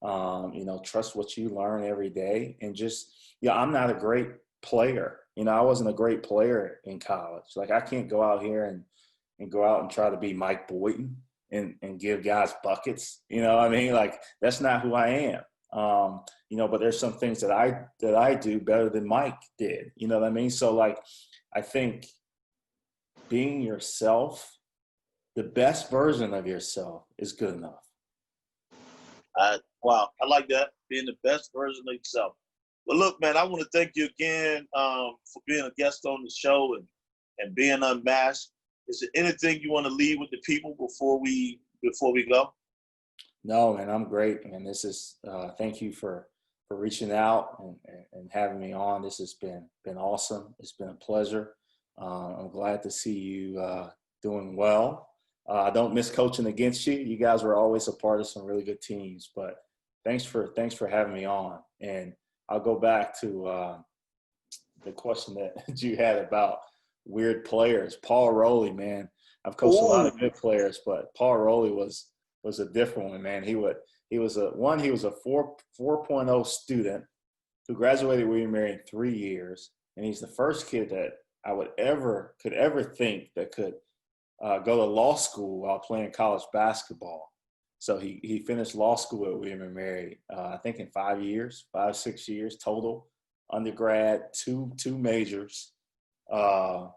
Trust what you learn every day, and just, I'm not a great player. I wasn't a great player in college. Like, I can't go out here and go out and try to be Mike Boyden and give guys buckets. You know what I mean? Like, that's not who I am. But there's some things that I do better than Mike did. You know what I mean? So, like, I think being yourself, the best version of yourself, is good enough. Wow, I like that. Being the best version of yourself. Well, look, man, I want to thank you again for being a guest on the show and being unmasked. Is there anything you want to leave with the people before we go? No, man, I'm great, man. This is thank you for reaching out and having me on. This has been awesome. It's been a pleasure. I'm glad to see you doing well. I don't miss coaching against you. You guys were always a part of some really good teams. But thanks for having me on. And I'll go back to the question that you had about weird players. Paul Rowley, man. I've coached a lot of good players, but Paul Rowley was a different one, man. He was a 4.0 student who graduated William & Mary in 3 years, and he's the first kid that I could ever think that could go to law school while playing college basketball. So he finished law school at William & Mary, I think in 6 years total. Undergrad, two majors, 2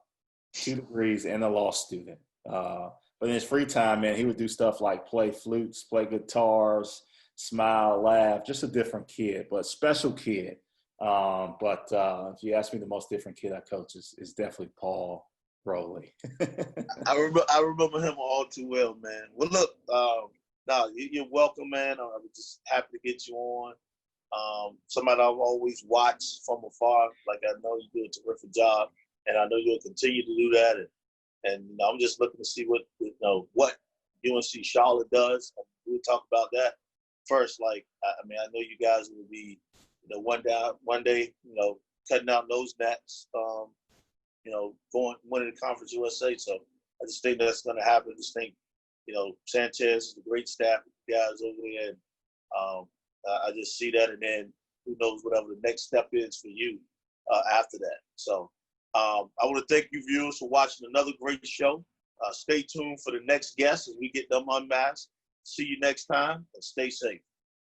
degrees, and a law student. But in his free time, man, he would do stuff like play flutes, play guitars, smile, laugh. Just a different kid, but special kid. But if you ask me, the most different kid I coach is definitely Paul Rowley. I remember him all too well, man. Well, look, you're welcome, man. I'm just happy to get you on. Somebody I've always watched from afar. Like, I know you do a terrific job, and I know you'll continue to do that. And I'm just looking to see what UNC Charlotte does. We'll talk about that first. Like, I mean, I know you guys will be, one day, cutting out nose nets, winning the Conference USA. So I just think that's going to happen. I just think, Sanchez is a great staff guys over there, and I just see that. And then who knows whatever the next step is for you after that. So I want to thank you viewers for watching another great show. Stay tuned for the next guest as we get them unmasked. See you next time, and stay safe.